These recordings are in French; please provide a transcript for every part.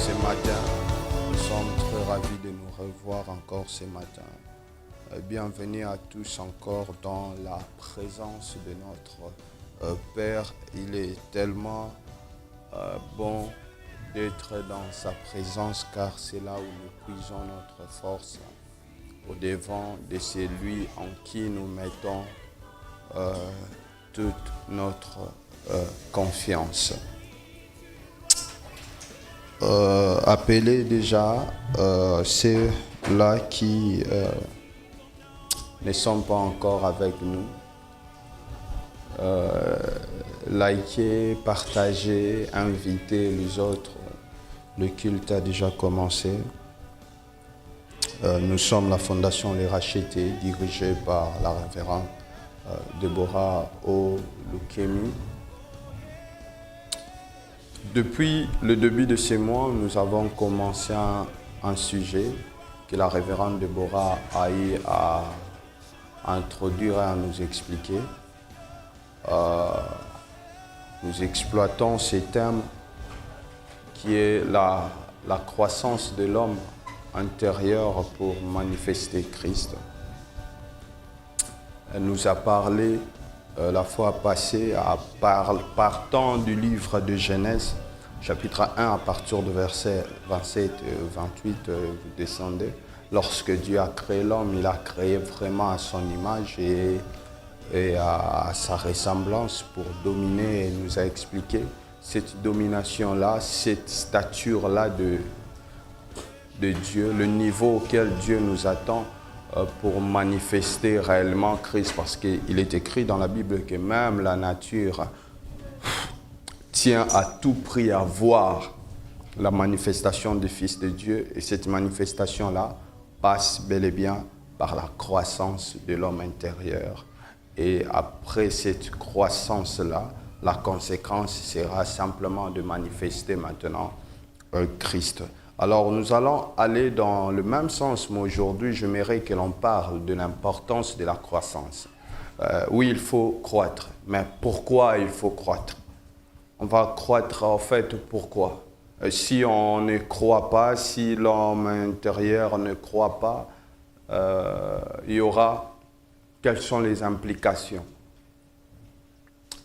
ce matin. Nous sommes très ravis de nous revoir encore ce matin. Bienvenue à tous encore dans la présence de notre Père. Il est tellement bon d'être dans sa présence, car c'est là où nous puisons notre force au-devant de celui en qui nous mettons toute notre confiance. Appelez déjà ceux-là qui ne sont pas encore avec nous. Likez, partagez, invitez les autres. Le culte a déjà commencé. Nous sommes la Fondation Les Rachetés, dirigée par la révérende Deborah Olukemi. Depuis le début de ce mois, nous avons commencé un sujet que la révérende Deborah a eu à introduire et à nous expliquer. Nous exploitons ce thème qui est la croissance de l'homme intérieur pour manifester Christ. Elle nous a parlé la fois passée partant du livre de Genèse, chapitre 1, à partir du verset 27 et 28, vous descendez. Lorsque Dieu a créé l'homme, il a créé vraiment à son image et à sa ressemblance pour dominer. Et il nous a expliqué cette domination-là, cette stature-là de Dieu, le niveau auquel Dieu nous attend pour manifester réellement Christ, parce qu'il est écrit dans la Bible que même la nature tient à tout prix à voir la manifestation du Fils de Dieu, et cette manifestation-là passe bel et bien par la croissance de l'homme intérieur. Et après cette croissance-là, la conséquence sera simplement de manifester maintenant Christ. Alors nous allons aller dans le même sens, mais aujourd'hui j'aimerais que l'on parle de l'importance de la croissance. Oui, il faut croître, mais pourquoi il faut croître? On va croître en fait pourquoi? Si on ne croit pas, si l'homme intérieur ne croit pas, il y aura, quelles sont les implications?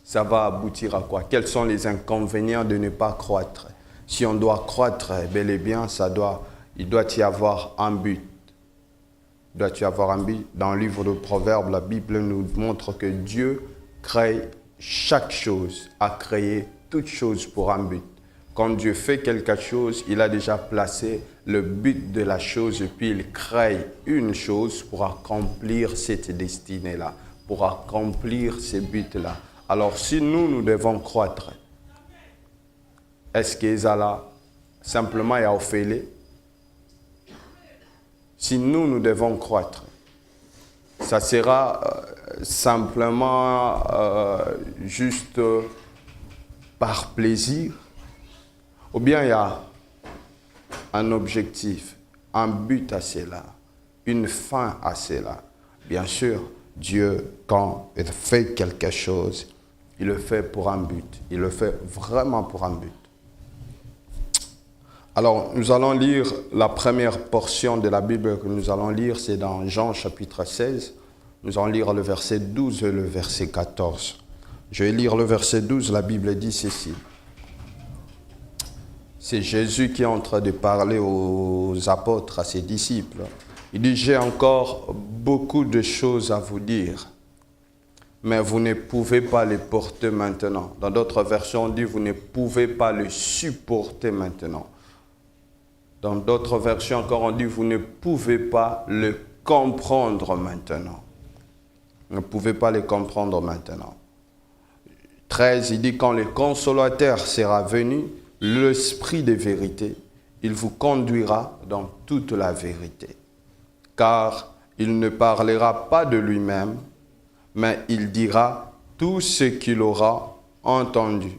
Ça va aboutir à quoi? Quels sont les inconvénients de ne pas croître? Si on doit croître, bel et bien, il doit y avoir un but. Il doit y avoir un but. Dans le livre de Proverbes, la Bible nous montre que Dieu crée chaque chose, a créé toute chose pour un but. Quand Dieu fait quelque chose, il a déjà placé le but de la chose et puis il crée une chose pour accomplir cette destinée-là, pour accomplir ces buts-là. Alors si nous devons croître, est-ce qu'Ezala simplement y a offert? Si nous devons croître, ça sera simplement juste par plaisir, ou bien il y a un objectif, un but à cela, une fin à cela. Bien sûr, Dieu, quand il fait quelque chose, il le fait pour un but, il le fait vraiment pour un but. Alors, nous allons lire la première portion de la Bible que nous allons lire, c'est dans Jean chapitre 16. Nous allons lire le verset 12 et le verset 14. Je vais lire le verset 12, la Bible dit ceci. C'est Jésus qui est en train de parler aux apôtres, à ses disciples. Il dit, j'ai encore beaucoup de choses à vous dire, mais vous ne pouvez pas les porter maintenant. Dans d'autres versions, on dit, vous ne pouvez pas le supporter maintenant. Dans d'autres versions encore, on dit, vous ne pouvez pas le comprendre maintenant. Vous ne pouvez pas le comprendre maintenant. 13, il dit, quand le Consolateur sera venu, l'Esprit de vérité, il vous conduira dans toute la vérité. Car il ne parlera pas de lui-même, mais il dira tout ce qu'il aura entendu.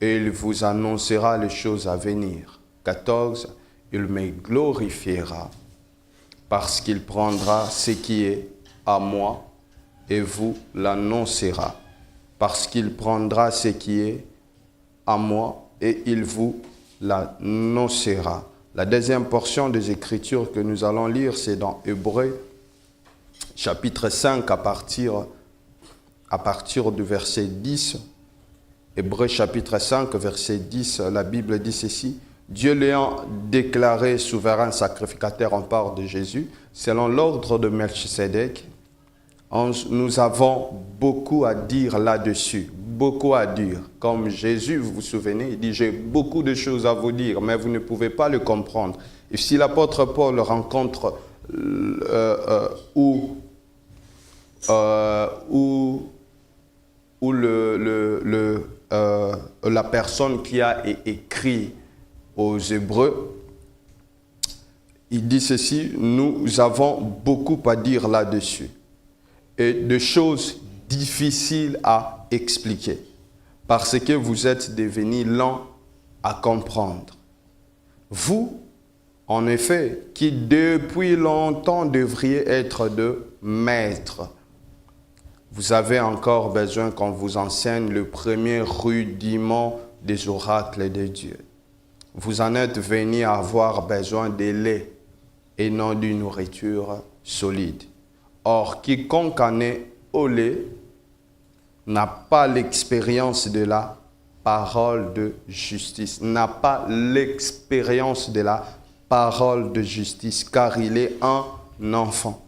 Et il vous annoncera les choses à venir. 14, il me glorifiera parce qu'il prendra ce qui est à moi et vous l'annoncera. Parce qu'il prendra ce qui est à moi et il vous la nocera. La deuxième portion des Écritures que nous allons lire, c'est dans Hébreux, chapitre 5, à partir du verset 10. Hébreux, chapitre 5, verset 10, la Bible dit ceci. Dieu l'ayant déclaré souverain sacrificateur en part de Jésus, selon l'ordre de Melchisédek, nous avons beaucoup à dire là-dessus, beaucoup à dire. Comme Jésus, vous vous souvenez, il dit « J'ai beaucoup de choses à vous dire, mais vous ne pouvez pas le comprendre. » Et si l'apôtre Paul rencontre la personne qui a écrit aux Hébreux, il dit ceci, nous avons beaucoup à dire là-dessus et de choses difficiles à expliquer parce que vous êtes devenus lents à comprendre. Vous, en effet, qui depuis longtemps devriez être de maîtres, vous avez encore besoin qu'on vous enseigne le premier rudiment des oracles de Dieu. Vous en êtes venus à avoir besoin de lait et non d'une nourriture solide. Or, quiconque en est au lait n'a pas l'expérience de la parole de justice, n'a pas l'expérience de la parole de justice, car il est un enfant.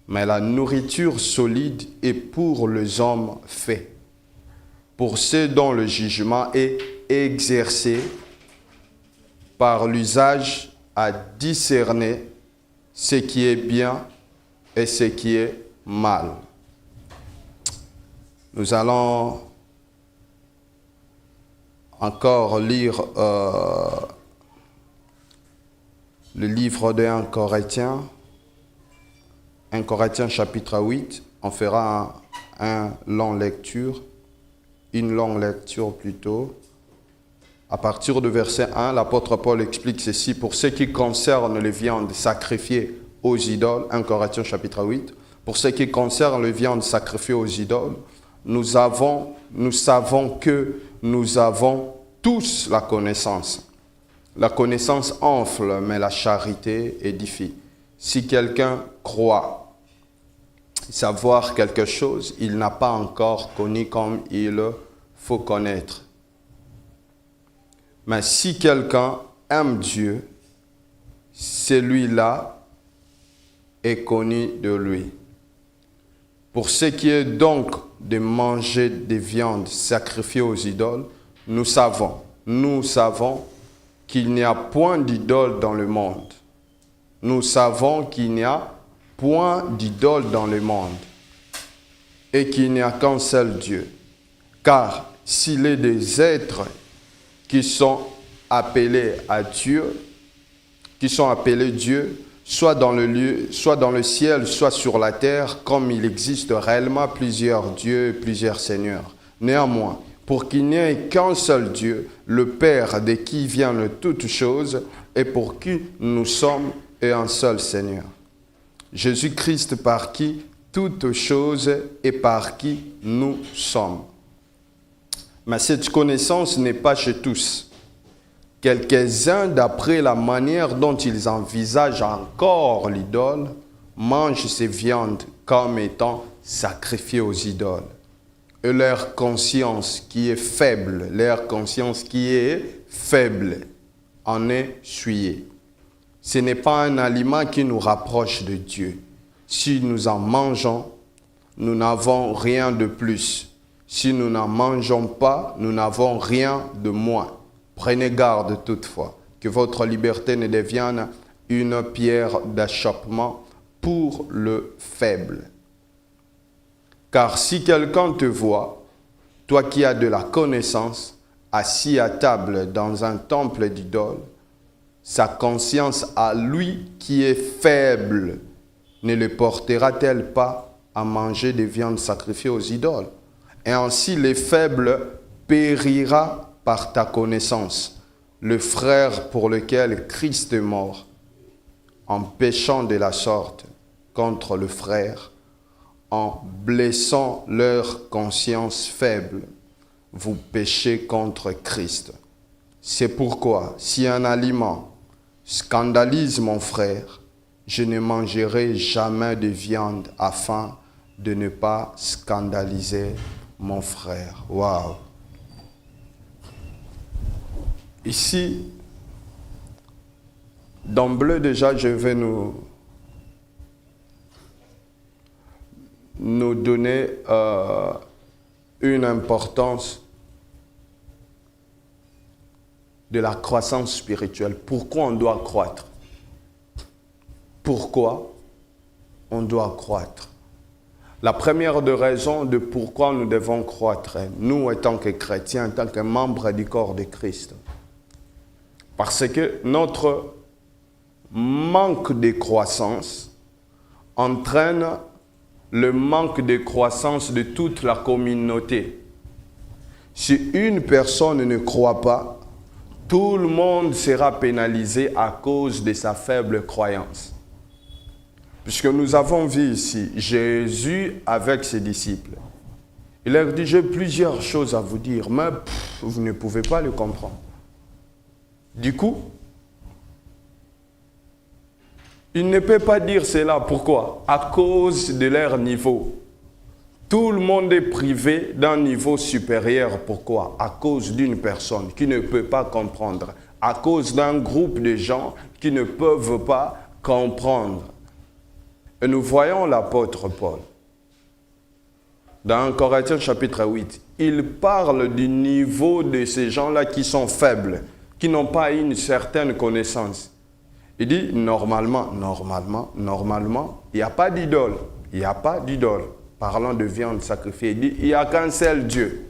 Mais la nourriture solide est pour les hommes faits, pour ceux dont le jugement est exercé par l'usage à discerner ce qui est bien et ce qui est mal. Nous allons encore lire le livre de 1 Corinthiens. 1 Corinthiens chapitre 8, on fera une longue lecture plutôt. À partir du verset 1, l'apôtre Paul explique ceci. Pour ce qui concerne les viandes sacrifiées aux idoles, 1 Corinthiens chapitre 8, pour ce qui concerne les viandes sacrifiées aux idoles, nous savons que nous avons tous la connaissance. La connaissance enfle, mais la charité édifie. Si quelqu'un croit savoir quelque chose, il n'a pas encore connu comme il faut connaître. Mais si quelqu'un aime Dieu, celui-là est connu de lui. Pour ce qui est donc de manger des viandes sacrifiées aux idoles, nous savons qu'il n'y a point d'idole dans le monde. Nous savons qu'il n'y a point d'idole dans le monde et qu'il n'y a qu'un seul Dieu. Car s'il est des êtres qui sont appelés à Dieu, soit dans le ciel, soit sur la terre, comme il existe réellement plusieurs dieux et plusieurs seigneurs. Néanmoins, pour qu'il n'y ait qu'un seul Dieu, le Père de qui viennent toutes choses, et pour qui nous sommes, et un seul Seigneur. Jésus-Christ par qui toutes choses et par qui nous sommes. Mais cette connaissance n'est pas chez tous. Quelques-uns, d'après la manière dont ils envisagent encore l'idole, mangent ces viandes comme étant sacrifiées aux idoles. Et leur conscience qui est faible, en est souillée. Ce n'est pas un aliment qui nous rapproche de Dieu. Si nous en mangeons, nous n'avons rien de plus. Si nous n'en mangeons pas, nous n'avons rien de moins. Prenez garde toutefois que votre liberté ne devienne une pierre d'achoppement pour le faible. Car si quelqu'un te voit, toi qui as de la connaissance, assis à table dans un temple d'idole, sa conscience à lui qui est faible ne le portera-t-elle pas à manger des viandes sacrifiées aux idoles? Et ainsi les faibles périra par ta connaissance, le frère pour lequel Christ est mort, en péchant de la sorte contre le frère, en blessant leur conscience faible, vous péchez contre Christ. C'est pourquoi, si un aliment scandalise mon frère, je ne mangerai jamais de viande afin de ne pas scandaliser mon frère. Waouh! Ici, d'emblée déjà, je vais nous donner une importance de la croissance spirituelle. Pourquoi on doit croître? Pourquoi on doit croître? La première des raisons de pourquoi nous devons croître, nous en tant que chrétiens, en tant que membres du corps de Christ, parce que notre manque de croissance entraîne le manque de croissance de toute la communauté. Si une personne ne croit pas, tout le monde sera pénalisé à cause de sa faible croyance. Puisque nous avons vu ici Jésus avec ses disciples. Il leur dit, j'ai plusieurs choses à vous dire, mais vous ne pouvez pas le comprendre. Du coup, il ne peut pas dire cela. Pourquoi? À cause de leur niveau. Tout le monde est privé d'un niveau supérieur. Pourquoi? À cause d'une personne qui ne peut pas comprendre. À cause d'un groupe de gens qui ne peuvent pas comprendre. Et nous voyons l'apôtre Paul. Dans 1 Corinthiens chapitre 8, il parle du niveau de ces gens-là qui sont faibles, qui n'ont pas une certaine connaissance. Il dit, normalement, il n'y a pas d'idole. Il n'y a pas d'idole. Parlant de viande sacrifiée, il dit, il n'y a qu'un seul Dieu.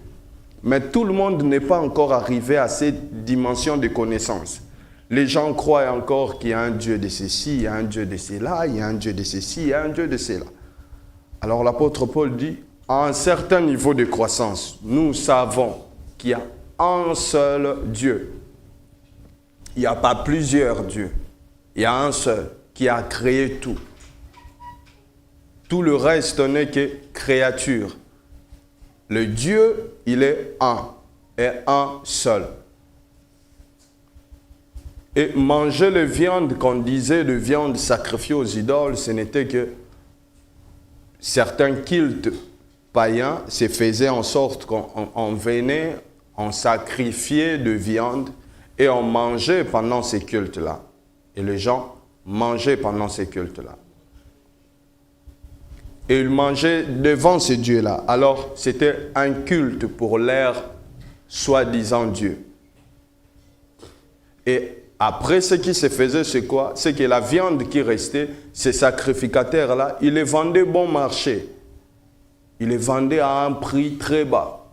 Mais tout le monde n'est pas encore arrivé à cette dimension de connaissance. Les gens croient encore qu'il y a un Dieu de ceci, il y a un Dieu de cela, il y a un Dieu de ceci, il y a un Dieu de cela. Alors l'apôtre Paul dit, à un certain niveau de croissance, nous savons qu'il y a un seul Dieu. Il n'y a pas plusieurs dieux. Il y a un seul qui a créé tout. Tout le reste n'est que créature. Le Dieu, il est un, et un seul. Et manger les viandes, qu'on disait de viande sacrifiée aux idoles, ce n'était que certains cultes païens se faisaient en sorte qu'on venait, on sacrifiait de viande et on mangeait pendant ces cultes-là. Et les gens mangeaient pendant ces cultes-là. Et ils mangeaient devant ces dieux-là. Alors, c'était un culte pour leur soi-disant Dieu. Et après, ce qui se faisait, c'est quoi? C'est que la viande qui restait, ces sacrificateurs-là, ils les vendaient bon marché. Ils les vendaient à un prix très bas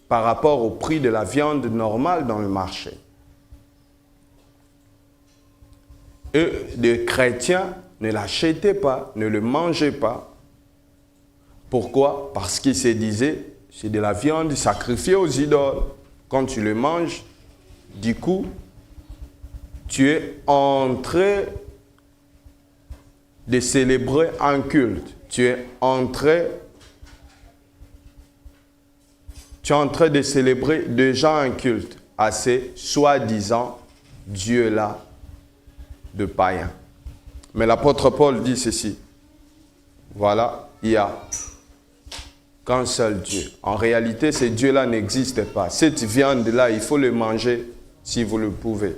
par rapport au prix de la viande normale dans le marché. Et les chrétiens ne l'achetaient pas, ne le mangeaient pas. Pourquoi? Parce qu'ils se disaient, c'est de la viande sacrifiée aux idoles. Quand tu le manges, du coup, tu es en train de célébrer un culte. Tu es en train de célébrer déjà un culte à ces soi-disant dieux-là de païens. Mais l'apôtre Paul dit ceci. Voilà, il n'y a qu'un seul Dieu. En réalité, ces dieux-là n'existent pas. Cette viande-là, il faut le manger si vous le pouvez.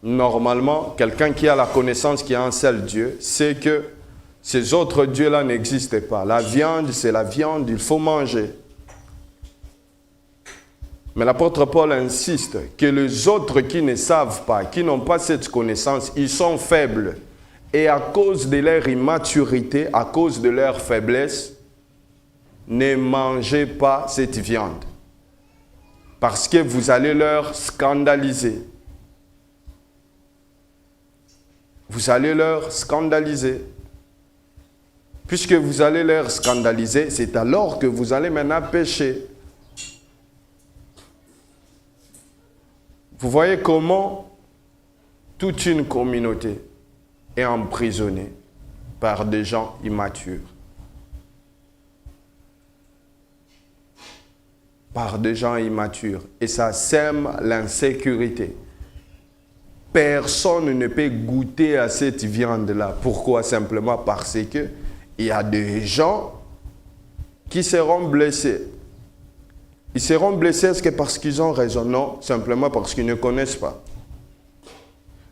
Normalement, quelqu'un qui a la connaissance qu'il y a un seul Dieu, sait que ces autres dieux-là n'existent pas. La viande, c'est la viande, il faut manger. Mais l'apôtre Paul insiste que les autres qui ne savent pas, qui n'ont pas cette connaissance, ils sont faibles. Et à cause de leur immaturité, à cause de leur faiblesse, ne mangez pas cette viande. Parce que vous allez leur scandaliser. Vous allez leur scandaliser. Puisque vous allez leur scandaliser, c'est alors que vous allez maintenant pécher. Vous voyez comment toute une communauté est emprisonnée par des gens immatures. par des gens immatures. Et ça sème l'insécurité. Personne ne peut goûter à cette viande-là. Pourquoi? Simplement parce que il y a des gens qui seront blessés. Ils seront blessés est-ce que parce qu'ils ont raison? Non, simplement parce qu'ils ne connaissent pas.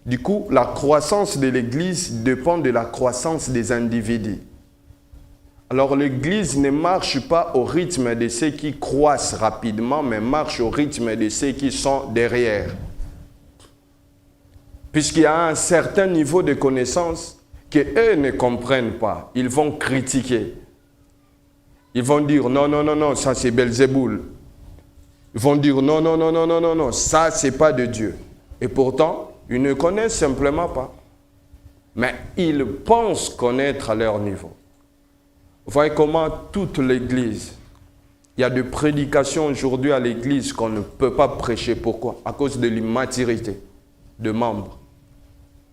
Du coup, la croissance de l'Église dépend de la croissance des individus. Alors l'Église ne marche pas au rythme de ceux qui croissent rapidement, mais marche au rythme de ceux qui sont derrière. Puisqu'il y a un certain niveau de connaissance qu'eux ne comprennent pas, ils vont critiquer. Ils vont dire non, non, non, non, ça c'est Belzéboul. Ils vont dire non, non, non, non, non, non, non, ça c'est pas de Dieu. Et pourtant, ils ne connaissent simplement pas. Mais ils pensent connaître à leur niveau. Vous voyez comment toute l'Église, il y a des prédications aujourd'hui à l'Église qu'on ne peut pas prêcher. Pourquoi? À cause de l'immaturité de membres.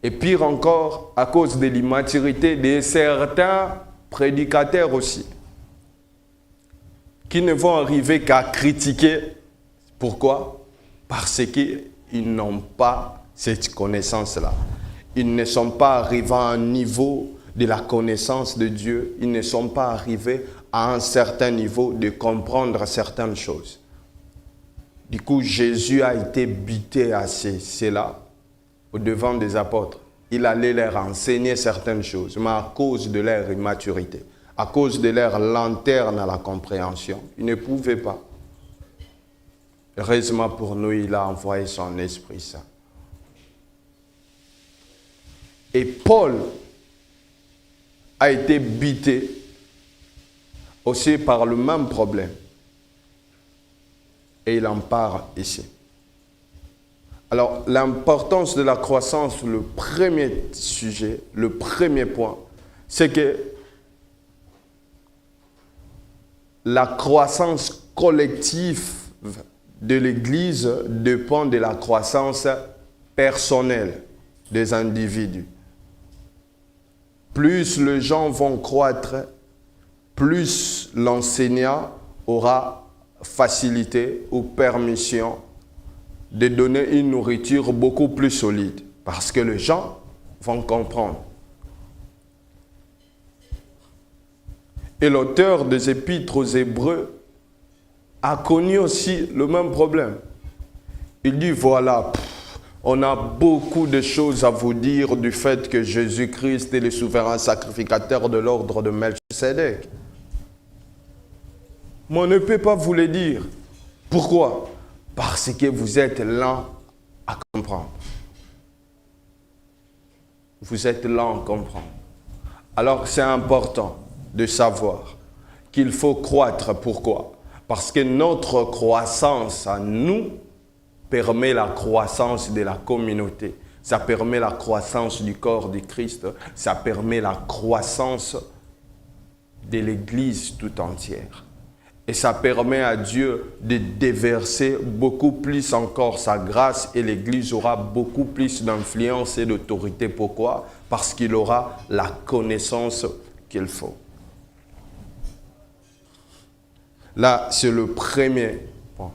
Et pire encore, à cause de l'immaturité de certains prédicateurs aussi, qui ne vont arriver qu'à critiquer. Pourquoi? Parce qu'ils n'ont pas cette connaissance-là. Ils ne sont pas arrivés à un niveau de la connaissance de Dieu. Ils ne sont pas arrivés à un certain niveau de comprendre certaines choses. Du coup, Jésus a été buté à cela au devant des apôtres. Il allait leur enseigner certaines choses, mais à cause de leur immaturité, à cause de leur lanterne à la compréhension, ils ne pouvaient pas. Heureusement pour nous, il a envoyé son Esprit Saint. Et Paul a été buté aussi par le même problème. Et il en parle ici. Alors, l'importance de la croissance, le premier sujet, le premier point, c'est que la croissance collective de l'Église dépend de la croissance personnelle des individus. Plus les gens vont croître, plus l'enseignant aura facilité ou permission de donner une nourriture beaucoup plus solide. Parce que les gens vont comprendre. Et l'auteur des Épîtres aux Hébreux a connu aussi le même problème. Il dit, voilà, on a beaucoup de choses à vous dire du fait que Jésus-Christ est le souverain sacrificateur de l'ordre de Melchisédek. Mais on ne peut pas vous le dire. Pourquoi? Parce que vous êtes lents à comprendre. Vous êtes lents à comprendre. Alors c'est important de savoir qu'il faut croître. Pourquoi? Parce que notre croissance à nous permet la croissance de la communauté. Ça permet la croissance du corps du Christ. Ça permet la croissance de l'Église tout entière. Et ça permet à Dieu de déverser beaucoup plus encore sa grâce et l'Église aura beaucoup plus d'influence et d'autorité. Pourquoi? Parce qu'il aura la connaissance qu'il faut. Là, c'est le premier point.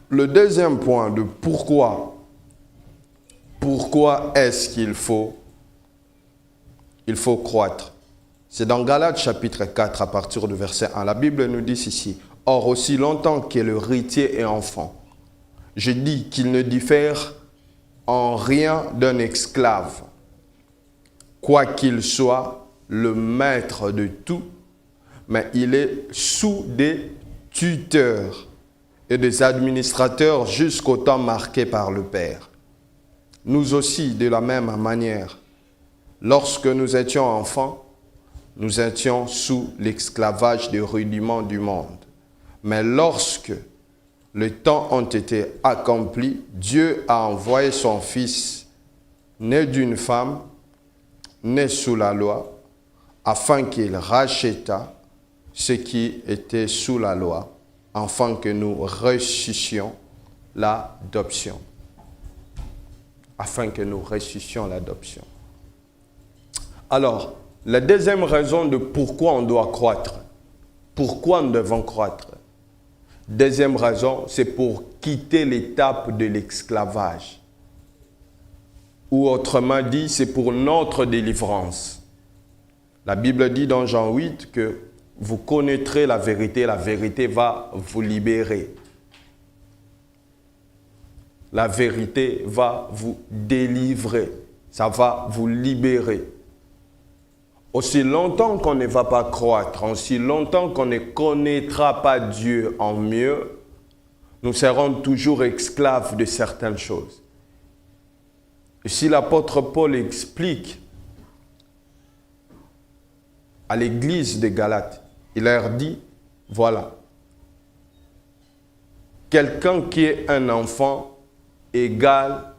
Le deuxième point de pourquoi est-ce qu'il faut croître? C'est dans Galates chapitre 4 à partir du verset 1. La Bible nous dit ici, « Or, aussi longtemps que l'héritier est enfant, je dis qu'il ne diffère en rien d'un esclave, quoiqu'il soit le maître de tout, mais il est sous des tuteurs et des administrateurs jusqu'au temps marqué par le Père. Nous aussi, de la même manière, lorsque nous étions enfants, nous étions sous l'esclavage des rudiments du monde. Mais lorsque les temps ont été accomplis, Dieu a envoyé son Fils, né d'une femme, né sous la loi, afin qu'il rachètât ceux qui étaient sous la loi, afin que nous ressuscitions l'adoption. Afin que nous ressuscitions l'adoption. Alors, la deuxième raison de pourquoi on doit croître, pourquoi nous devons croître, Deuxième raison, c'est pour quitter l'étape de l'esclavage. Ou autrement dit, c'est pour notre délivrance. La Bible dit dans Jean 8 que vous connaîtrez la vérité va vous libérer. La vérité va vous délivrer, ça va vous libérer. Aussi longtemps qu'on ne va pas croître, aussi longtemps qu'on ne connaîtra pas Dieu en mieux, nous serons toujours esclaves de certaines choses. Et si l'apôtre Paul explique à l'église de Galates, il leur dit, voilà, quelqu'un qui est un enfant égale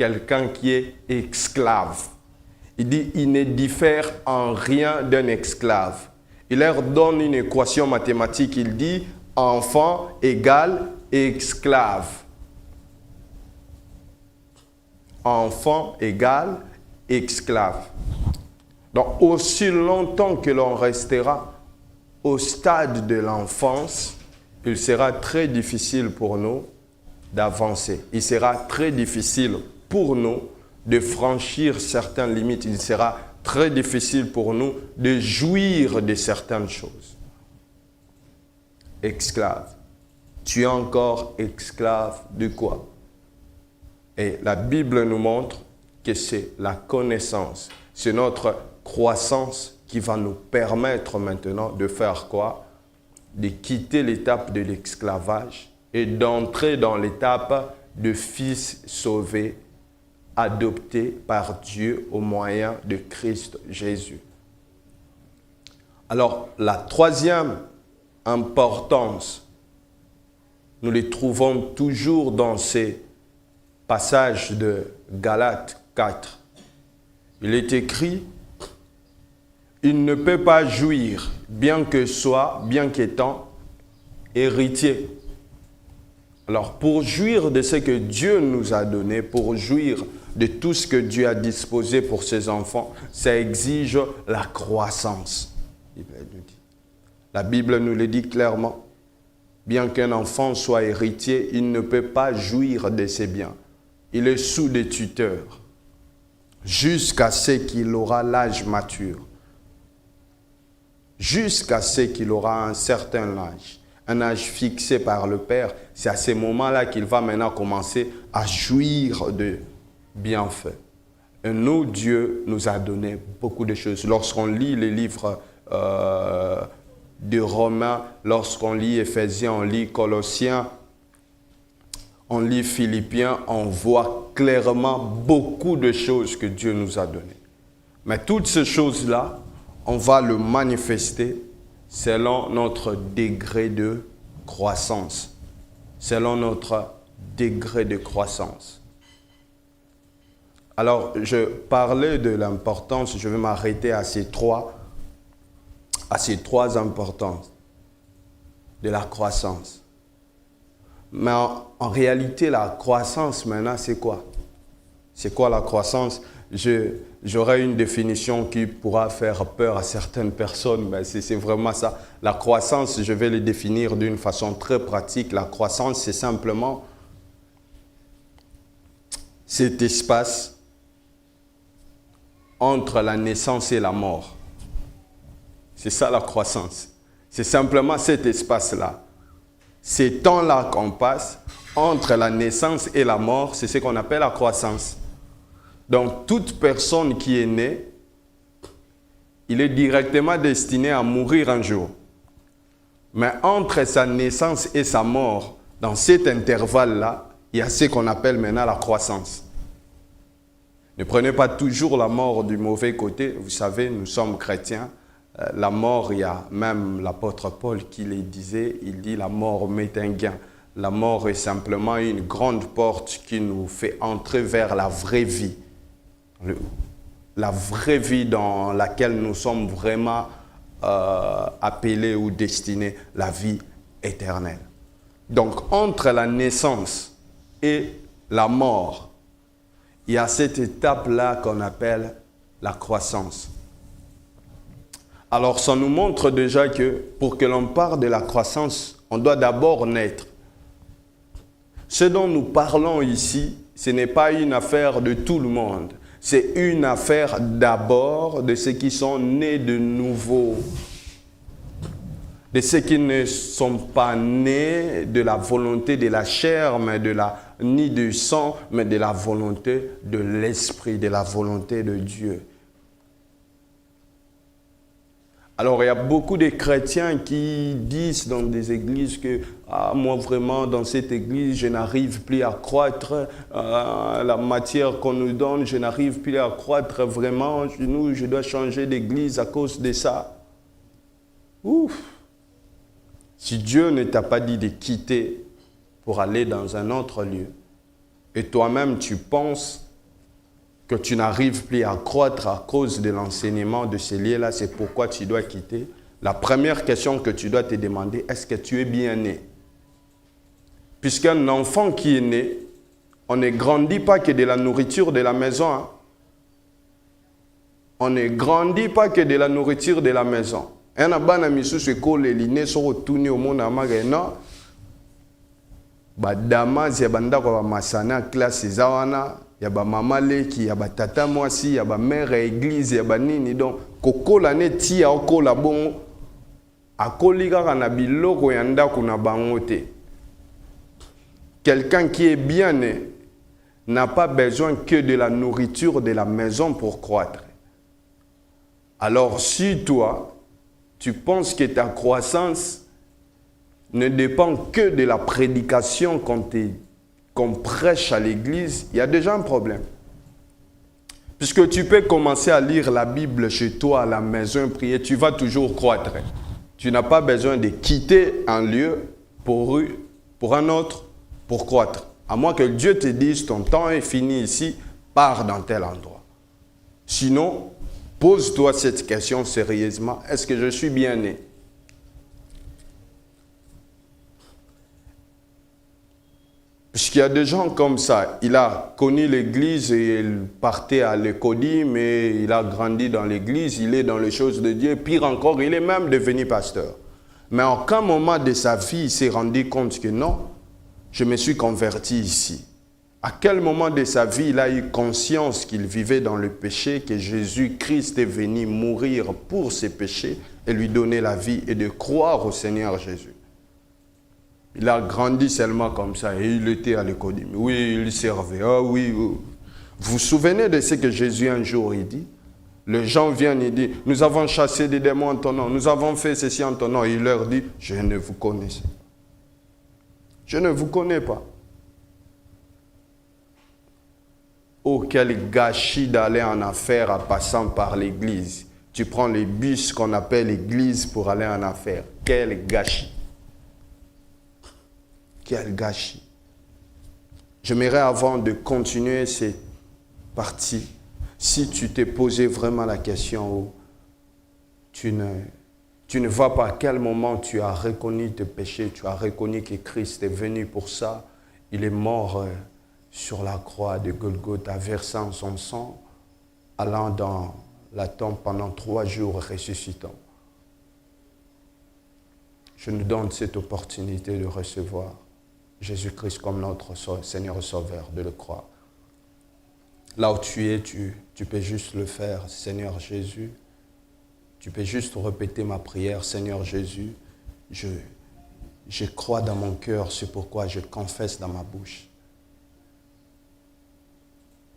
quelqu'un qui est esclave. Il dit, il ne diffère en rien d'un esclave. Il leur donne une équation mathématique, il dit, enfant égale esclave. Enfant égale esclave. Donc, aussi longtemps que l'on restera au stade de l'enfance, il sera très difficile pour nous d'avancer. Il sera très difficile pour nous de franchir certaines limites. Il sera très difficile pour nous de jouir de certaines choses. Esclave. Tu es encore esclave de quoi? Et la Bible nous montre que c'est la connaissance. C'est notre croissance qui va nous permettre maintenant de faire quoi? De quitter l'étape de l'esclavage et d'entrer dans l'étape de fils sauvé, adopté par Dieu au moyen de Christ Jésus. Alors, la troisième importance, nous les trouvons toujours dans ces passages de Galates 4. Il est écrit, il ne peut pas jouir, bien qu'étant héritier. Alors, pour jouir de ce que Dieu nous a donné, pour jouir de tout ce que Dieu a disposé pour ses enfants, ça exige la croissance. La Bible nous le dit clairement. Bien qu'un enfant soit héritier, il ne peut pas jouir de ses biens. Il est sous des tuteurs jusqu'à ce qu'il aura l'âge mature. Jusqu'à ce qu'il aura un certain âge. Un âge fixé par le Père, c'est à ce moment-là qu'il va maintenant commencer à jouir de bienfaits. Et nous, Dieu nous a donné beaucoup de choses. Lorsqu'on lit les livres de Romains, lorsqu'on lit Éphésiens, on lit Colossiens, on lit Philippiens, on voit clairement beaucoup de choses que Dieu nous a données. Mais toutes ces choses-là, on va le manifester selon notre degré de croissance. Selon notre degré de croissance. Alors, je parlais de l'importance, je vais m'arrêter à ces trois importances de la croissance. Mais en réalité, la croissance maintenant, c'est quoi? C'est quoi la croissance? J'aurais une définition qui pourra faire peur à certaines personnes, mais c'est vraiment ça. La croissance, je vais le définir d'une façon très pratique. La croissance, c'est simplement cet espace entre la naissance et la mort. C'est ça la croissance. C'est simplement cet espace-là. Ces temps-là qu'on passe entre la naissance et la mort, c'est ce qu'on appelle la croissance. Donc, toute personne qui est née, il est directement destiné à mourir un jour. Mais entre sa naissance et sa mort, dans cet intervalle-là, il y a ce qu'on appelle maintenant la croissance. Ne prenez pas toujours la mort du mauvais côté. Vous savez, nous sommes chrétiens. La mort, il y a même l'apôtre Paul qui le disait, il dit la mort met un gain. La mort est simplement une grande porte qui nous fait entrer vers la vraie vie. La vraie vie dans laquelle nous sommes vraiment appelés ou destinés, la vie éternelle. Donc, entre la naissance et la mort, il y a cette étape-là qu'on appelle la croissance. Alors, ça nous montre déjà que pour que l'on parle de la croissance On doit d'abord naître. Ce dont nous parlons ici, ce n'est pas une affaire de tout le monde. C'est une affaire d'abord de ceux qui sont nés de nouveau. De ceux qui ne sont pas nés de la volonté de la chair, ni du sang, mais de la volonté de l'esprit, de la volonté de Dieu. Alors, il y a beaucoup de chrétiens qui disent dans des églises que moi vraiment dans cette église, je n'arrive plus à croître. La matière qu'on nous donne, je n'arrive plus à croître vraiment. Je dois changer d'église à cause de ça. Ouf! Si Dieu ne t'a pas dit de quitter pour aller dans un autre lieu, et toi-même tu penses que tu n'arrives plus à croître à cause de l'enseignement de ces lieux-là, c'est pourquoi tu dois quitter. La première question que tu dois te demander, est-ce que tu es bien né? Puisqu'un enfant qui est né, on ne grandit pas que de la nourriture de la maison. Hein? On ne grandit pas que de la nourriture de la maison. Un abana misusu école liné sur retourner au monde amagena. Badama zebanda kwa masana classe zawana. Il y a ba maman leki, il y a ba tata mwasi, il y a ba mère église, il y a ba nini donc kokola ne ti a okola bon akolika kana biloko ya ndako na bango te. Quelqu'un qui est bien né n'a pas besoin que de la nourriture de la maison pour croître. Alors si toi tu penses que ta croissance ne dépend que de la prédication qu'on prêche à l'église, il y a déjà un problème. Puisque tu peux commencer à lire la Bible chez toi, à la maison, prier, tu vas toujours croître. Tu n'as pas besoin de quitter un lieu pour un autre pour croître. À moins que Dieu te dise, ton temps est fini ici, pars dans tel endroit. Sinon, pose-toi cette question sérieusement. Est-ce que je suis bien né? Puisqu'il y a des gens comme ça, il a connu l'église et il partait à l'école, mais il a grandi dans l'église, il est dans les choses de Dieu. Pire encore, il est même devenu pasteur. Mais à aucun moment de sa vie, il s'est rendu compte que non, je me suis converti ici. À quel moment de sa vie, il a eu conscience qu'il vivait dans le péché, que Jésus-Christ est venu mourir pour ses péchés et lui donner la vie et de croire au Seigneur Jésus? Il a grandi seulement comme ça et il était à l'école. Oui, il servait. Ah oui, oui. Vous vous souvenez de ce que Jésus un jour il dit? Les gens viennent et disent, nous avons chassé des démons en ton nom, nous avons fait ceci en ton nom. Il leur dit, je ne vous connais pas. Je ne vous connais pas. Oh, quel gâchis d'aller en affaires en passant par l'église. Tu prends les bus qu'on appelle l'église pour aller en affaires. Quel gâchis. Quel gâchis. J'aimerais avant de continuer cette partie, si tu t'es posé vraiment la question où tu ne vois pas à quel moment tu as reconnu tes péchés, tu as reconnu que Christ est venu pour ça, il est mort sur la croix de Golgotha, versant son sang, allant dans la tombe pendant 3 jours, ressuscitant. Je nous donne cette opportunité de recevoir Jésus-Christ comme notre Seigneur et Sauveur, de le croire. Là où tu es, tu peux juste le faire. Seigneur Jésus, tu peux juste répéter ma prière. Seigneur Jésus, je crois dans mon cœur, c'est pourquoi je confesse dans ma bouche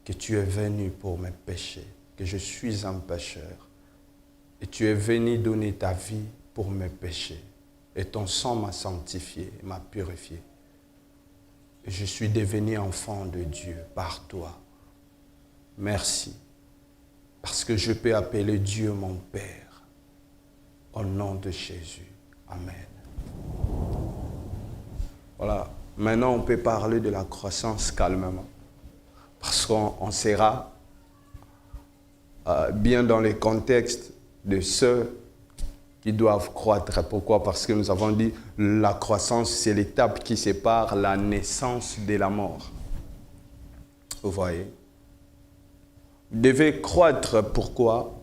que tu es venu pour mes péchés, que je suis un pécheur. Et tu es venu donner ta vie pour mes péchés. Et ton sang m'a sanctifié, m'a purifié. Et je suis devenu enfant de Dieu par toi. Merci. Parce que je peux appeler Dieu mon Père. Au nom de Jésus. Amen. Voilà. Maintenant, on peut parler de la croissance calmement. Parce qu'on sera bien dans le contexte de ceux qui doivent croître. Pourquoi? Parce que nous avons dit la croissance, c'est l'étape qui sépare la naissance de la mort. Vous voyez? Vous devez croître. Pourquoi?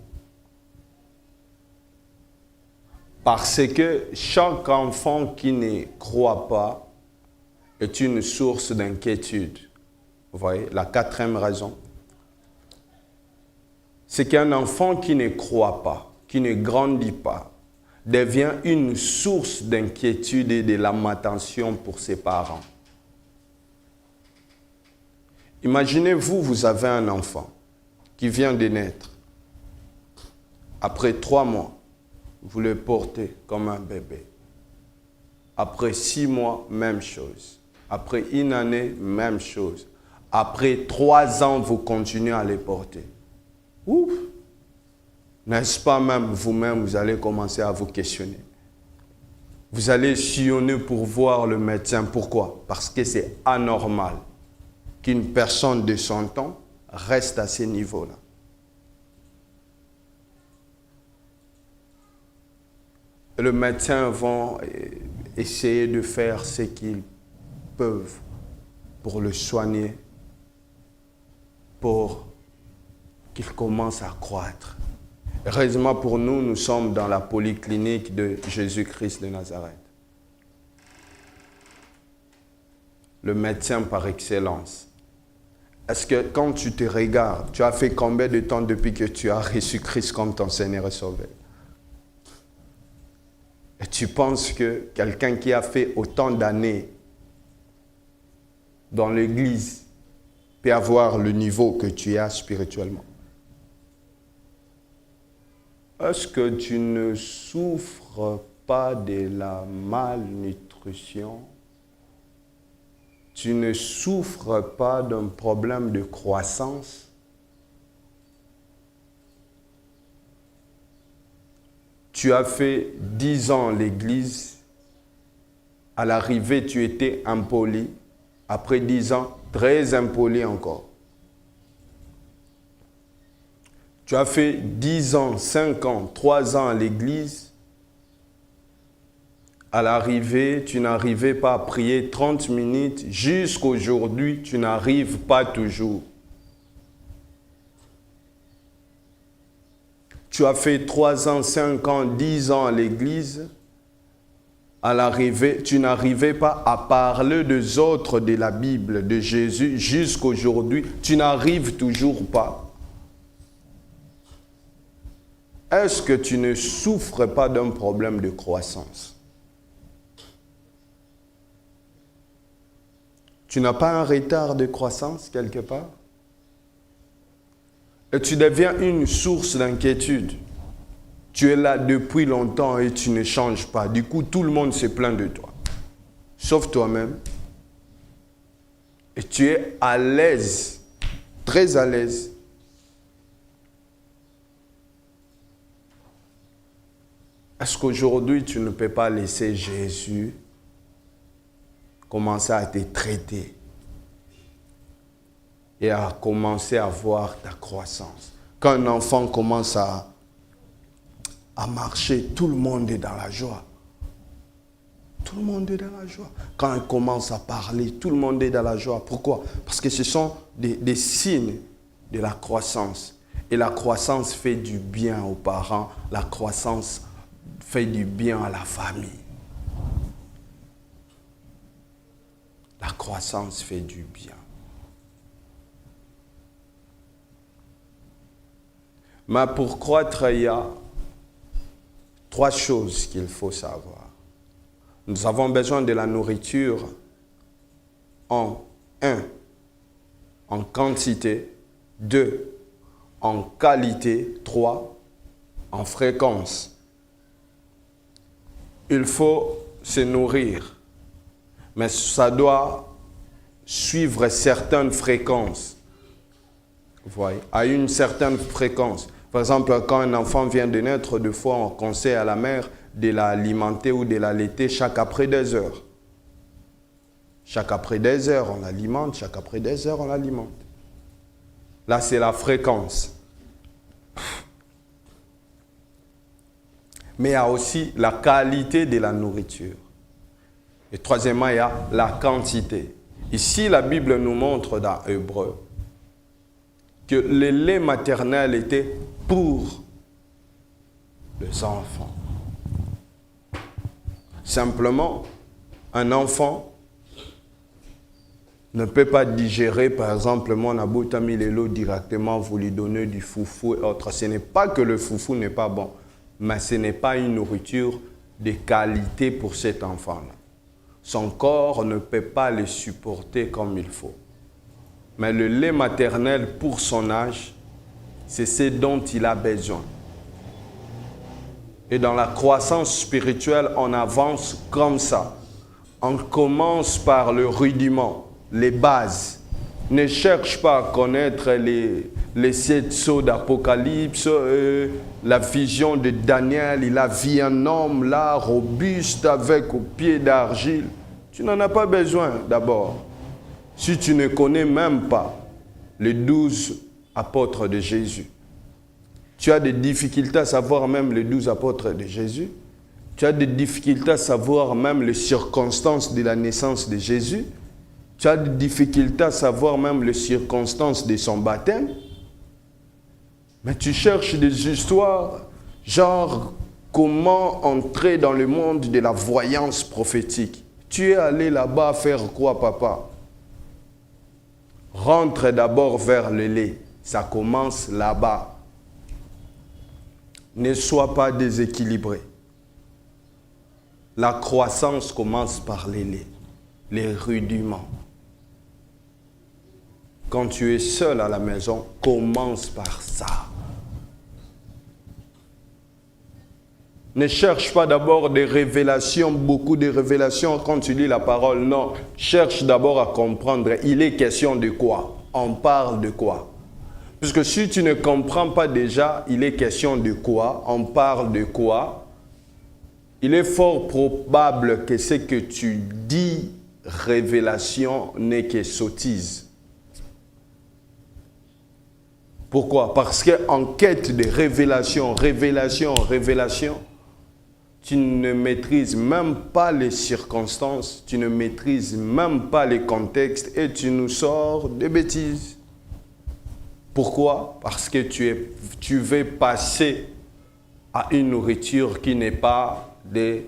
Parce que chaque enfant qui ne croit pas est une source d'inquiétude. Vous voyez, la quatrième raison, c'est qu'un enfant qui ne croit pas, qui ne grandit pas, devient une source d'inquiétude et de lamentation pour ses parents. Imaginez-vous, vous avez un enfant qui vient de naître. Après 3 mois, vous le portez comme un bébé. Après 6 mois, même chose. Après 1 année, même chose. Après 3 ans, vous continuez à les porter. Ouf! N'est-ce pas même vous-même, vous allez commencer à vous questionner. Vous allez sillonner pour voir le médecin. Pourquoi? Parce que c'est anormal qu'une personne de 100 ans reste à ce niveau-là. Le médecin va essayer de faire ce qu'ils peuvent pour le soigner, pour qu'il commence à croître. Heureusement pour nous, nous sommes dans la polyclinique de Jésus-Christ de Nazareth. Le médecin par excellence. Est-ce que quand tu te regardes, tu as fait combien de temps depuis que tu as reçu Christ comme ton Seigneur et Sauveur? Et tu penses que quelqu'un qui a fait autant d'années dans l'Église peut avoir le niveau que tu as spirituellement? Est-ce que tu ne souffres pas de la malnutrition? Tu ne souffres pas d'un problème de croissance? Tu as fait 10 ans à l'Église. À l'arrivée, tu étais impoli. Après 10 ans, très impoli encore. Tu as fait 10 ans, 5 ans, 3 ans à l'Église. À l'arrivée, tu n'arrivais pas à prier 30 minutes. Jusqu'aujourd'hui, tu n'arrives pas toujours. Tu as fait 3 ans, 5 ans, 10 ans à l'Église. À l'arrivée, tu n'arrivais pas à parler des autres de la Bible, de Jésus. Jusqu'aujourd'hui, tu n'arrives toujours pas. Est-ce que tu ne souffres pas d'un problème de croissance? Tu n'as pas un retard de croissance quelque part? Et tu deviens une source d'inquiétude. Tu es là depuis longtemps et tu ne changes pas. Du coup, tout le monde se plaint de toi. Sauf toi-même. Et tu es à l'aise, très à l'aise. Est-ce qu'aujourd'hui, tu ne peux pas laisser Jésus commencer à te traiter et à commencer à voir ta croissance? Quand un enfant commence à marcher, tout le monde est dans la joie. Tout le monde est dans la joie. Quand il commence à parler, tout le monde est dans la joie. Pourquoi? Parce que ce sont des signes de la croissance. Et la croissance fait du bien aux parents. La croissance fait du bien à la famille. La croissance fait du bien. Mais pour croître, il y a 3 choses qu'il faut savoir. Nous avons besoin de la nourriture en 1, en quantité, 2, en qualité, 3, en fréquence. Il faut se nourrir, mais ça doit suivre certaines fréquences. Vous voyez, à une certaine fréquence. Par exemple, quand un enfant vient de naître, deux fois on conseille à la mère de l'alimenter ou de l'allaiter chaque après 2 heures. Chaque après 2 heures, on l'alimente. Chaque après 2 heures, on l'alimente. Là, c'est la fréquence. Mais il y a aussi la qualité de la nourriture. Et troisièmement, il y a la quantité. Ici, la Bible nous montre dans Hébreux que le lait maternel était pour les enfants. Simplement, un enfant ne peut pas digérer, par exemple, mon aboutamilelo directement, vous lui donnez du foufou et autres. Ce n'est pas que le foufou n'est pas bon, mais ce n'est pas une nourriture de qualité pour cet enfant-là. Son corps ne peut pas le supporter comme il faut. Mais le lait maternel, pour son âge, c'est ce dont il a besoin. Et dans la croissance spirituelle, on avance comme ça. On commence par le rudiment, les bases. Ne cherche pas à connaître les 7 sceaux d'Apocalypse, la vision de Daniel. Il a vu un homme là, robuste, avec aux pieds d'argile. Tu n'en as pas besoin d'abord. Si tu ne connais même pas les 12 apôtres de Jésus, tu as des difficultés à savoir même les 12 apôtres de Jésus, tu as des difficultés à savoir même les circonstances de la naissance de Jésus, tu as des difficultés à savoir même les circonstances de son baptême, mais tu cherches des histoires genre comment entrer dans le monde de la voyance prophétique. Tu es allé là-bas faire quoi, papa? Rentre d'abord vers le lait. Ça commence là-bas. Ne sois pas déséquilibré. La croissance commence par les laits, les rudiments. Quand tu es seul à la maison, commence par ça. Ne cherche pas d'abord des révélations, beaucoup de révélations quand tu lis la parole. Non, cherche d'abord à comprendre. Il est question de quoi? On parle de quoi? Puisque si tu ne comprends pas déjà, il est question de quoi? On parle de quoi? Il est fort probable que ce que tu dis, révélation, n'est que sottise. Pourquoi? Parce qu'en quête de révélation, tu ne maîtrises même pas les circonstances, tu ne maîtrises même pas les contextes et tu nous sors des bêtises. Pourquoi? Parce que tu veux passer à une nourriture qui n'est pas de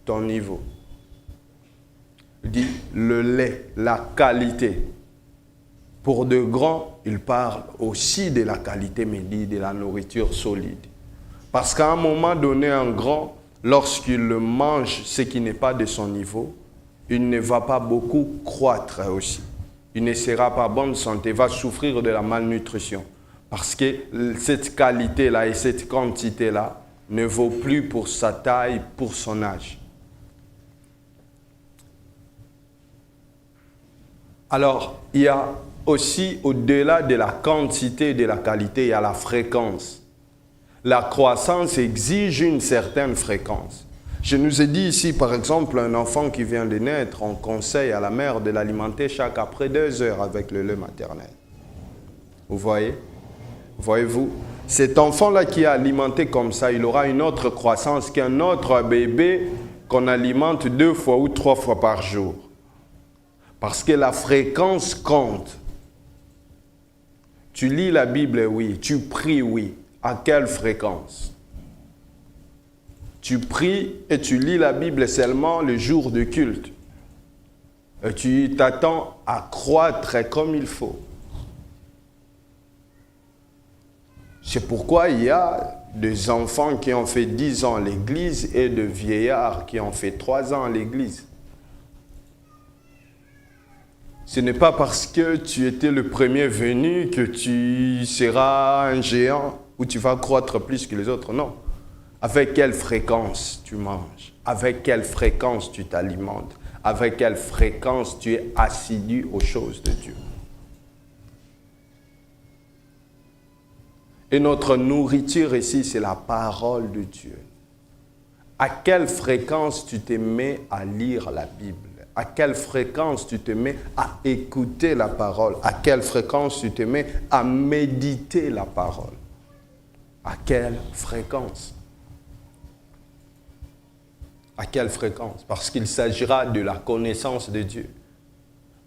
ton niveau. Dit le lait, la qualité. Pour de grands, il parle aussi de la qualité, mais dit de la nourriture solide. Parce qu'à un moment donné, un grand, lorsqu'il mange ce qui n'est pas de son niveau, il ne va pas beaucoup croître aussi. Il ne sera pas bonne santé, il va souffrir de la malnutrition. Parce que cette qualité-là et cette quantité-là ne vaut plus pour sa taille, pour son âge. Alors, il y a aussi, au-delà de la quantité et de la qualité, il y a la fréquence. La croissance exige une certaine fréquence. Je nous ai dit ici, par exemple, un enfant qui vient de naître, on conseille à la mère de l'alimenter chaque après 2 heures avec le lait maternel. Vous voyez? Voyez-vous? Cet enfant-là qui est alimenté comme ça, il aura une autre croissance qu'un autre bébé qu'on alimente 2 fois ou 3 fois par jour. Parce que la fréquence compte. Tu lis la Bible, oui. Tu pries, oui. À quelle fréquence? Tu pries et tu lis la Bible seulement le jour de culte. Et tu t'attends à croître comme il faut. C'est pourquoi il y a des enfants qui ont fait 10 ans à l'église et de vieillards qui ont fait 3 ans à l'église. Ce n'est pas parce que tu étais le premier venu que tu seras un géant ou tu vas croître plus que les autres. Non. Avec quelle fréquence tu manges? Avec quelle fréquence tu t'alimentes? Avec quelle fréquence tu es assidu aux choses de Dieu? Et notre nourriture ici, c'est la parole de Dieu. À quelle fréquence tu te mets à lire la Bible? À quelle fréquence tu te mets à écouter la parole? À quelle fréquence tu te mets à méditer la parole? À quelle fréquence? À quelle fréquence? Parce qu'il s'agira de la connaissance de Dieu.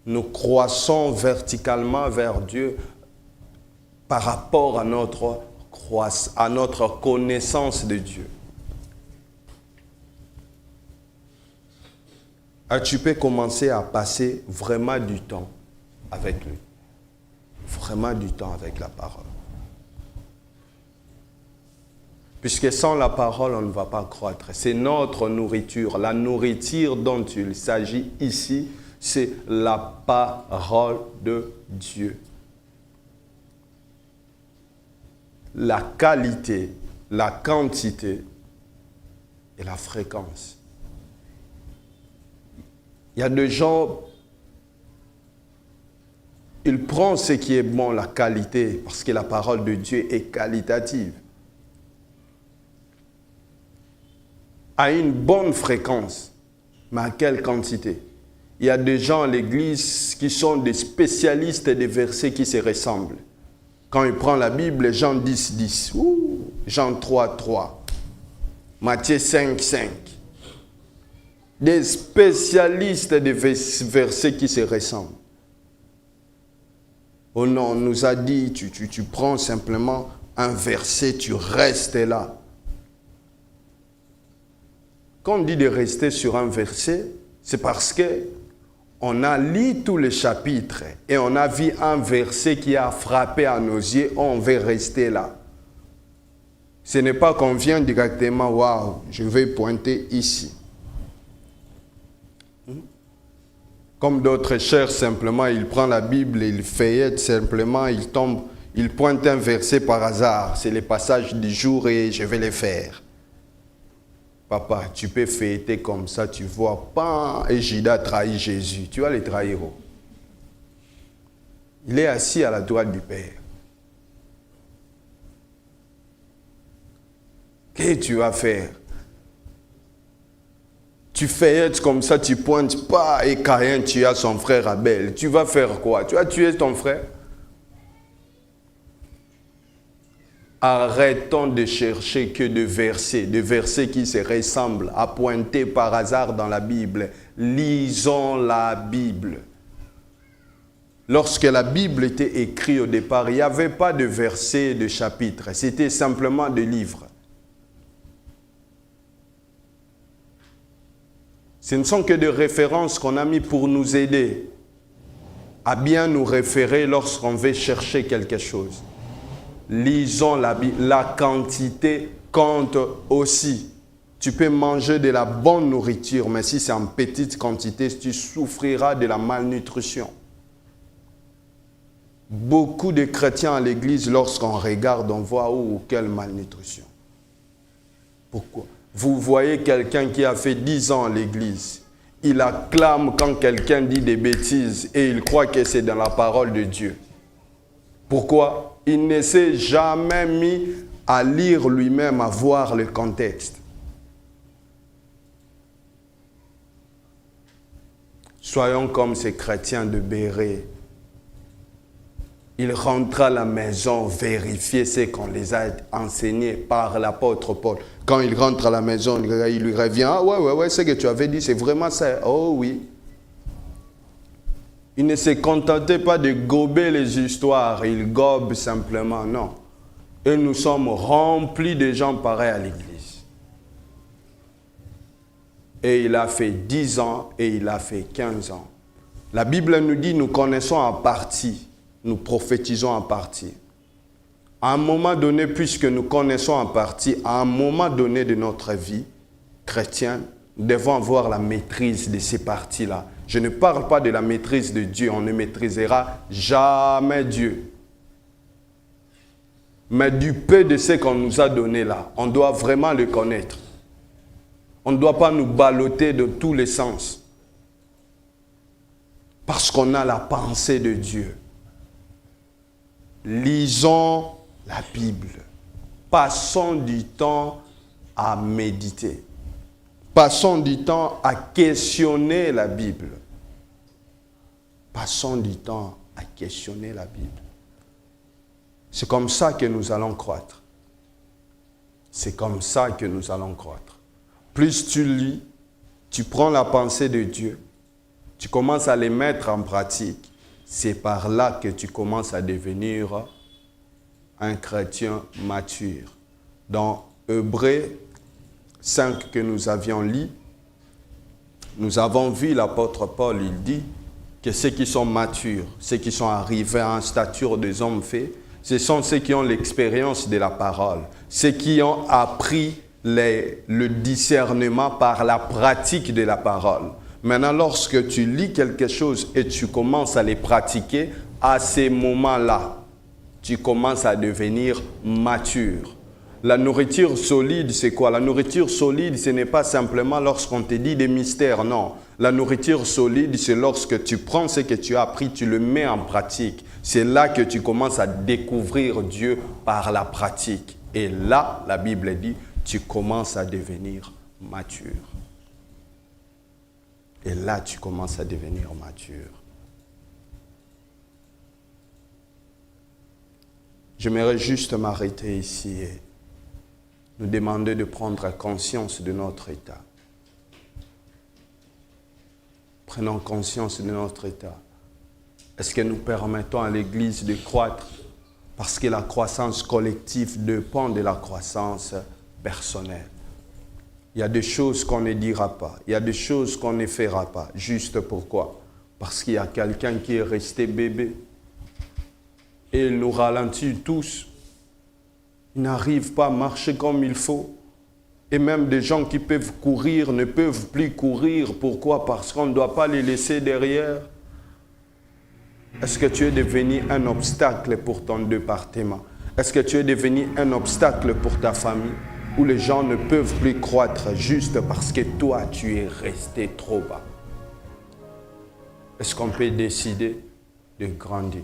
Nous croissons verticalement vers Dieu par rapport à notre connaissance de Dieu. Tu peux commencer à passer vraiment du temps avec lui. Vraiment du temps avec la parole. Puisque sans la parole, on ne va pas croître. C'est notre nourriture. La nourriture dont il s'agit ici, c'est la parole de Dieu. La qualité, la quantité et la fréquence. Il y a des gens, ils prennent ce qui est bon, la qualité, parce que la parole de Dieu est qualitative. À une bonne fréquence, mais à quelle quantité? Il y a des gens à l'église qui sont des spécialistes des versets qui se ressemblent. Quand ils prennent la Bible, Jean 10, 10, Jean 3, 3, Matthieu 5, 5. Des spécialistes des versets qui se ressemblent. Oh non, on nous a dit, tu prends simplement un verset, tu restes là. Quand on dit de rester sur un verset, c'est parce que on a lu tous les chapitres et on a vu un verset qui a frappé à nos yeux, on veut rester là. Ce n'est pas qu'on vient directement, waouh, je vais pointer ici. Comme d'autres cherchent simplement, il prend la Bible, il feuillette simplement, il tombe, il pointe un verset par hasard. C'est le passage du jour et je vais le faire. Papa, tu peux fêter comme ça, tu vois, pas et Judas trahit Jésus. Tu vas le trahir. Il est assis à la droite du Père. Qu'est-ce que tu vas faire? Tu fais comme ça, tu pointes pas et Caïn tue son frère Abel. Tu vas faire quoi? Tu vas tuer ton frère? Arrêtons de chercher que des versets qui se ressemblent à pointer par hasard dans la Bible. Lisons la Bible. Lorsque la Bible était écrite au départ, il n'y avait pas de versets, de chapitres. C'était simplement des livres. Ce ne sont que des références qu'on a mis pour nous aider à bien nous référer lorsqu'on veut chercher quelque chose. Lisons la Bible. La quantité compte aussi. Tu peux manger de la bonne nourriture, mais si c'est en petite quantité, tu souffriras de la malnutrition. Beaucoup de chrétiens à l'église, lorsqu'on regarde, on voit quelle malnutrition. Pourquoi? Vous voyez quelqu'un qui a fait 10 ans à l'église. Il acclame quand quelqu'un dit des bêtises et il croit que c'est dans la parole de Dieu. Pourquoi? Il ne s'est jamais mis à lire lui-même, à voir le contexte. Soyons comme ces chrétiens de Béret. Il rentra à la maison vérifier ce qu'on les a enseignés par l'apôtre Paul. Quand il rentre à la maison, il lui revient. Ah ouais, ce que tu avais dit, c'est vraiment ça. Oh oui. Il ne se contentait pas de gober les histoires, il gobe simplement, non. Et nous sommes remplis de gens pareils à l'église. Et il a fait 10 ans et il a fait 15 ans. La Bible nous dit, nous connaissons en partie, nous prophétisons en partie. À un moment donné, puisque nous connaissons en partie, à un moment donné de notre vie chrétienne, nous devons avoir la maîtrise de ces parties-là. Je ne parle pas de la maîtrise de Dieu, on ne maîtrisera jamais Dieu. Mais du peu de ce qu'on nous a donné là, on doit vraiment le connaître. On ne doit pas nous balloter de tous les sens. Parce qu'on a la pensée de Dieu. Lisons la Bible. Passons du temps à méditer. Passons du temps à questionner la Bible. Passons du temps à questionner la Bible. C'est comme ça que nous allons croître. C'est comme ça que nous allons croître. Plus tu lis, tu prends la pensée de Dieu, tu commences à les mettre en pratique. C'est par là que tu commences à devenir un chrétien mature. Dans Hébreux 5 que nous avions lu, Nous avons vu l'apôtre Paul, il dit que ceux qui sont matures, ceux qui sont arrivés à une stature des hommes faits, ce sont ceux qui ont l'expérience de la parole, ceux qui ont appris le discernement par la pratique de la parole. Maintenant, lorsque tu lis quelque chose et tu commences à les pratiquer, à ces moments-là, tu commences à devenir mature. La nourriture solide, c'est quoi? La nourriture solide, ce n'est pas simplement lorsqu'on te dit des mystères, non. La nourriture solide, c'est lorsque tu prends ce que tu as appris, tu le mets en pratique. C'est là que tu commences à découvrir Dieu par la pratique. Et là, la Bible dit, tu commences à devenir mature. Et là, tu commences à devenir mature. J'aimerais juste m'arrêter ici et nous demander de prendre conscience de notre état. Prenons conscience de notre état. Est-ce que nous permettons à l'Église de croître? Parce que la croissance collective dépend de la croissance personnelle. Il y a des choses qu'on ne dira pas. Il y a des choses qu'on ne fera pas. Juste pourquoi? Parce qu'il y a quelqu'un qui est resté bébé. Et il nous ralentit tous. Ils n'arrivent pas à marcher comme il faut. Et même des gens qui peuvent courir ne peuvent plus courir. Pourquoi? Parce qu'on ne doit pas les laisser derrière. Est-ce que tu es devenu un obstacle pour ton département? Est-ce que tu es devenu un obstacle pour ta famille? Où les gens ne peuvent plus croître juste parce que toi, tu es resté trop bas? Est-ce qu'on peut décider de grandir?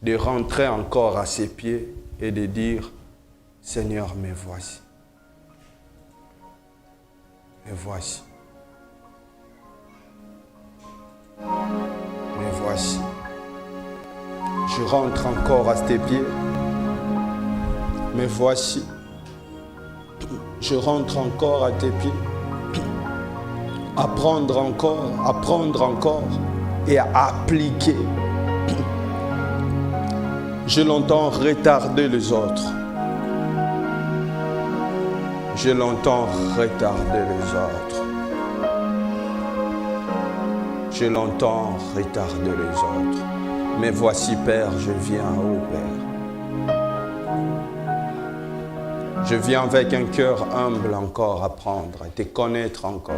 De rentrer encore à ses pieds et de dire, Seigneur, me voici. Me voici. Me voici. Je rentre encore à tes pieds. Me voici. Je rentre encore à tes pieds. Apprendre encore et à appliquer. J'ai longtemps retardé les autres. J'ai longtemps retardé les autres. J'ai longtemps retardé les autres. Mais voici, Père, je viens, ô Père. Je viens avec un cœur humble encore apprendre, à te connaître encore.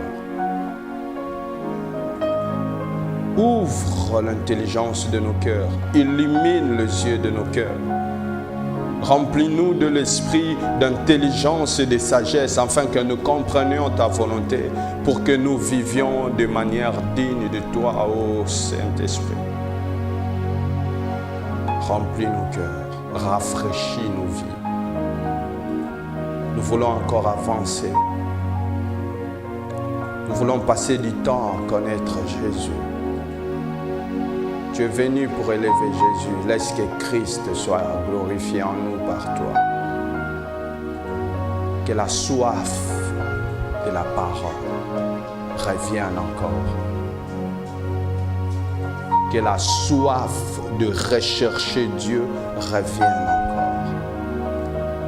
Ouvre l'intelligence de nos cœurs, illumine les yeux de nos cœurs. Remplis-nous de l'esprit d'intelligence et de sagesse afin que nous comprenions ta volonté pour que nous vivions de manière digne de toi, ô Saint-Esprit. Remplis nos cœurs, rafraîchis nos vies. Nous voulons encore avancer. Nous voulons passer du temps à connaître Jésus. Tu es venu pour élever Jésus. Laisse que Christ soit glorifié en nous par toi. Que la soif de la parole revienne encore. Que la soif de rechercher Dieu revienne encore.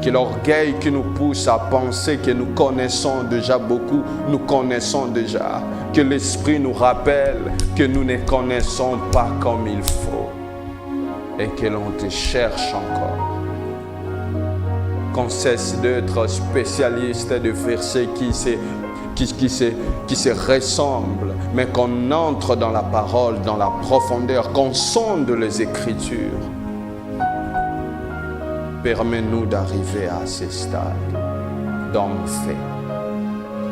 Que l'orgueil qui nous pousse à penser que nous connaissons déjà beaucoup, nous connaissons déjà. Que l'Esprit nous rappelle que nous ne connaissons pas comme il faut. Et que l'on te cherche encore. Qu'on cesse d'être spécialiste de versets qui se ressemblent, mais qu'on entre dans la parole, dans la profondeur, qu'on sonde les Écritures. Permets-nous d'arriver à ce stade d'homme fait.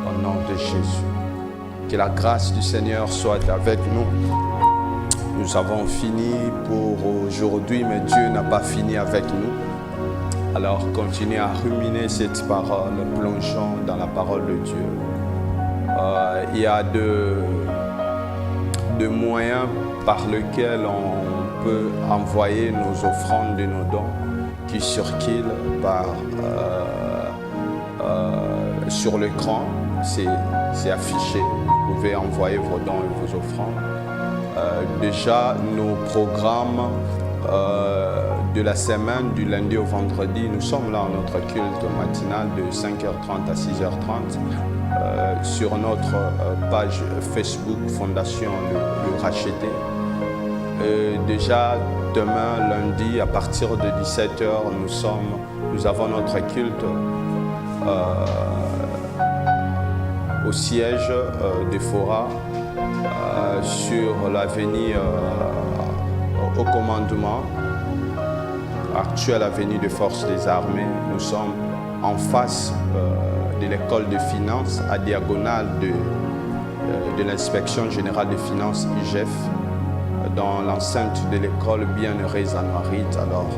Au nom de Jésus. Que la grâce du Seigneur soit avec nous. Nous avons fini pour aujourd'hui, mais Dieu n'a pas fini avec nous. Alors continuez à ruminer cette parole, plongeons dans la parole de Dieu. Il y a deux moyens par lesquels on peut envoyer nos offrandes et nos dons qui circulent sur l'écran. C'est affiché. Vous pouvez envoyer vos dons et vos offrandes. Déjà, nos programmes de la semaine, du lundi au vendredi, nous sommes là en notre culte matinal de 5h30 à 6h30. sur notre page Facebook Fondation Le Racheté. Déjà demain, lundi, à partir de 17h, nous avons notre culte au siège des Fora sur l'avenue au commandement, actuelle avenue des Forces des Armées. Nous sommes en face de l'école de finances, à diagonale de l'inspection générale des finances IGF, dans l'enceinte de l'école Bienheureuse à Noirite. Alors,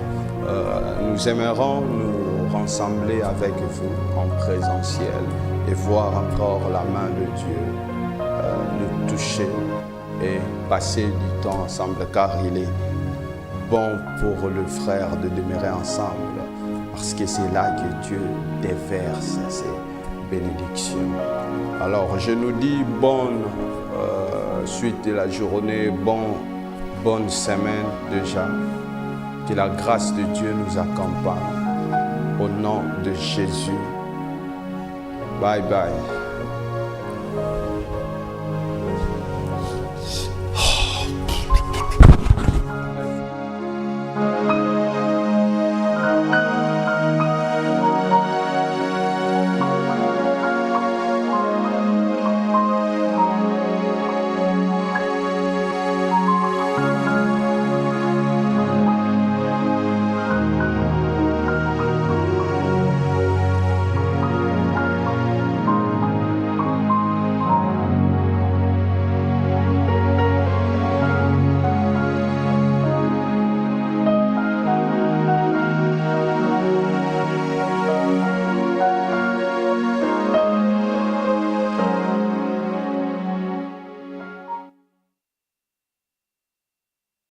nous aimerons nous rassembler avec vous en présentiel et voir encore la main de Dieu nous toucher et passer du temps ensemble, car il est bon pour le frère de demeurer ensemble, parce que c'est là que Dieu déverse ses bénédictions. Alors, je nous dis bonne suite de la journée, bonne semaine déjà. Que la grâce de Dieu nous accompagne. Au nom de Jésus. Bye bye.